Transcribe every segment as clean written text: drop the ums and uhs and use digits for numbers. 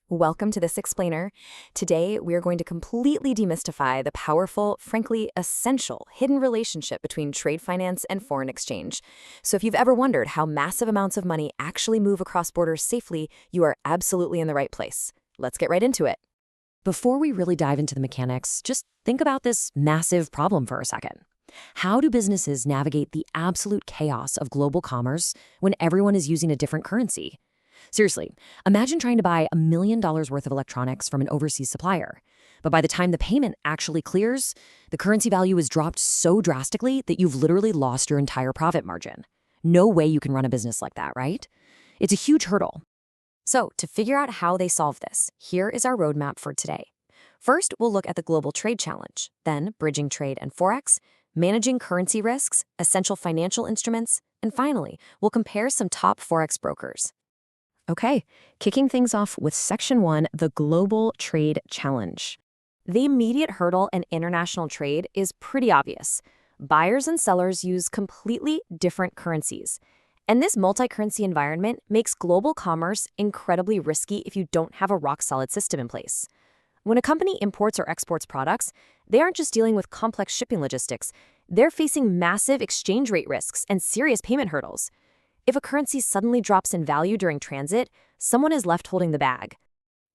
Welcome to this explainer. Today, we are going to completely demystify the powerful, frankly, essential hidden relationship between trade finance and foreign exchange. So if you've ever wondered how massive amounts of money actually move across borders safely, you are absolutely in the right place. Let's get right into it. Before we really dive into the mechanics, just think about this massive problem for a second. How do businesses navigate the absolute chaos of global commerce when everyone is using a different currency? Seriously, imagine trying to buy $1 million worth of electronics from an overseas supplier. But by the time the payment actually clears, the currency value is dropped so drastically that you've literally lost your entire profit margin. No way you can run a business like that, right? It's a huge hurdle. So, to figure out how they solve this, here is our roadmap for today. First, we'll look at the global trade challenge, then bridging trade and forex, managing currency risks, essential financial instruments, and finally, we'll compare some top forex brokers. Okay, kicking things off with Section 1, the Global Trade Challenge. The immediate hurdle in international trade is pretty obvious. Buyers and sellers use completely different currencies. And this multi-currency environment makes global commerce incredibly risky if you don't have a rock-solid system in place. When a company imports or exports products, they aren't just dealing with complex shipping logistics. They're facing massive exchange rate risks and serious payment hurdles. If a currency suddenly drops in value during transit, someone is left holding the bag.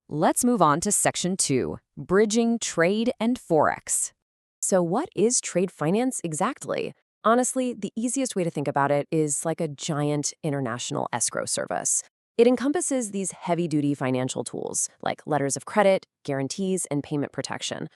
Let's move on to Section 2, Bridging Trade and Forex. So what is trade finance exactly? Honestly, the easiest way to think about it is like a giant international escrow service. It encompasses these heavy-duty financial tools like letters of credit, guarantees, and payment protection.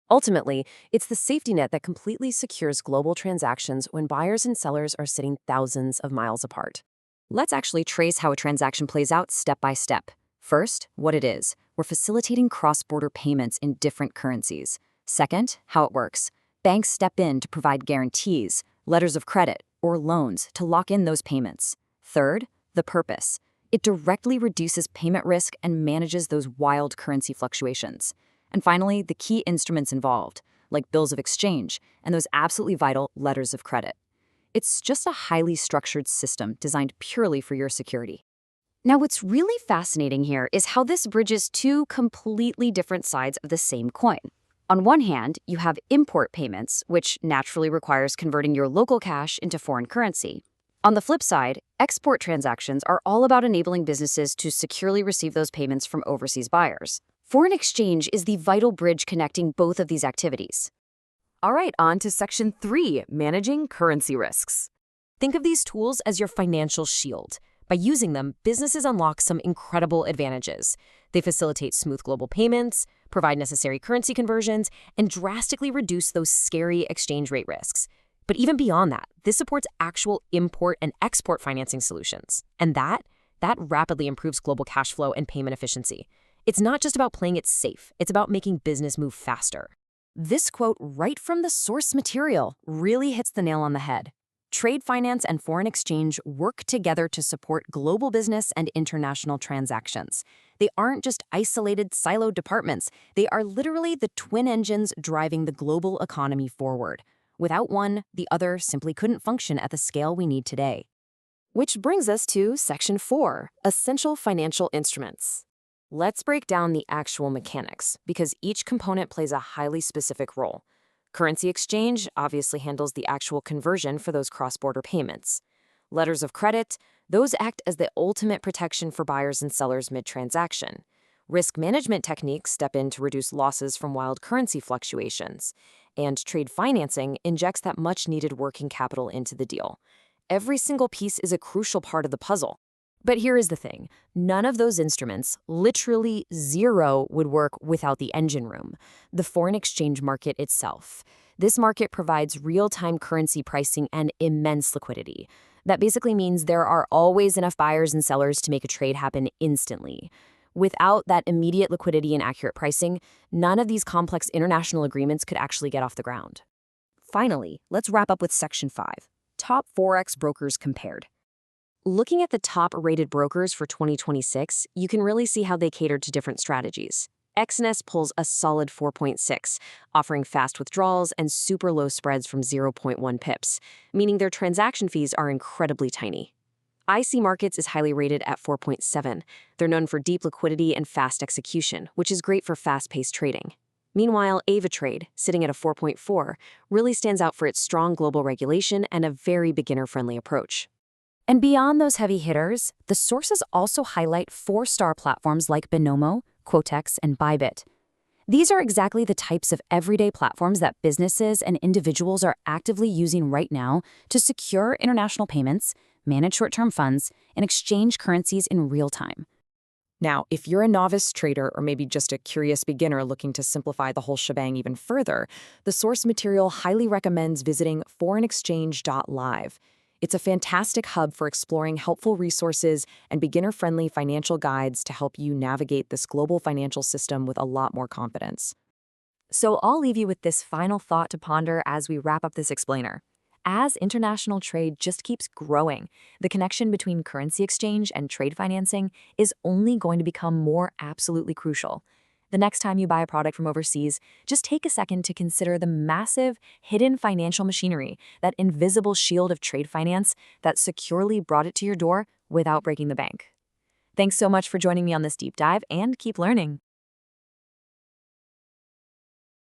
Ultimately, it's the safety net that completely secures global transactions when buyers and sellers are sitting thousands of miles apart. Let's actually trace how a transaction plays out step by step. First, what it is. We're facilitating cross-border payments in different currencies. Second, how it works. Banks step in to provide guarantees, letters of credit, or loans to lock in those payments. Third, the purpose. It directly reduces payment risk and manages those wild currency fluctuations. And finally, the key instruments involved, like bills of exchange and those absolutely vital letters of credit. It's just a highly structured system designed purely for your security. Now, what's really fascinating here is how this bridges two completely different sides of the same coin. On one hand, you have import payments, which naturally requires converting your local cash into foreign currency. On the flip side, export transactions are all about enabling businesses to securely receive those payments from overseas buyers. Foreign exchange is the vital bridge connecting both of these activities. All right, on to Section 3, Managing Currency Risks. Think of these tools as your financial shield. By using them, businesses unlock some incredible advantages. They facilitate smooth global payments, provide necessary currency conversions, and drastically reduce those scary exchange rate risks. But even beyond that, this supports actual import and export financing solutions. And that rapidly improves global cash flow and payment efficiency. It's not just about playing it safe, it's about making business move faster. This quote right from the source material really hits the nail on the head. Trade finance and foreign exchange work together to support global business and international transactions. They aren't just isolated, siloed departments. They are literally the twin engines driving the global economy forward. Without one, the other simply couldn't function at the scale we need today. Which brings us to Section 4, Essential Financial Instruments. Let's break down the actual mechanics, because each component plays a highly specific role. Currency exchange obviously handles the actual conversion for those cross-border payments. Letters of credit, those act as the ultimate protection for buyers and sellers mid-transaction. Risk management techniques step in to reduce losses from wild currency fluctuations. And trade financing injects that much-needed working capital into the deal. Every single piece is a crucial part of the puzzle. But here is the thing. None of those instruments, literally zero, would work without the engine room, the foreign exchange market itself. This market provides real-time currency pricing and immense liquidity. That basically means there are always enough buyers and sellers to make a trade happen instantly. Without that immediate liquidity and accurate pricing, none of these complex international agreements could actually get off the ground. Finally, let's wrap up with Section 5, Top Forex Brokers Compared. Looking at the top-rated brokers for 2026, you can really see how they cater to different strategies. XNS pulls a solid 4.6, offering fast withdrawals and super low spreads from 0.1 pips, meaning their transaction fees are incredibly tiny. IC Markets is highly rated at 4.7. They're known for deep liquidity and fast execution, which is great for fast-paced trading. Meanwhile, AvaTrade, sitting at a 4.4, really stands out for its strong global regulation and a very beginner-friendly approach. And beyond those heavy hitters, the sources also highlight 4-star platforms like Binomo, Quotex, and Bybit. These are exactly the types of everyday platforms that businesses and individuals are actively using right now to secure international payments, manage short-term funds, and exchange currencies in real time. Now, if you're a novice trader or maybe just a curious beginner looking to simplify the whole shebang even further, the source material highly recommends visiting foreignexchange.live. It's a fantastic hub for exploring helpful resources and beginner-friendly financial guides to help you navigate this global financial system with a lot more confidence. So I'll leave you with this final thought to ponder as we wrap up this explainer. As international trade just keeps growing, the connection between currency exchange and trade financing is only going to become more absolutely crucial. The next time you buy a product from overseas, just take a second to consider the massive, hidden financial machinery, that invisible shield of trade finance that securely brought it to your door without breaking the bank. Thanks so much for joining me on this deep dive, and keep learning.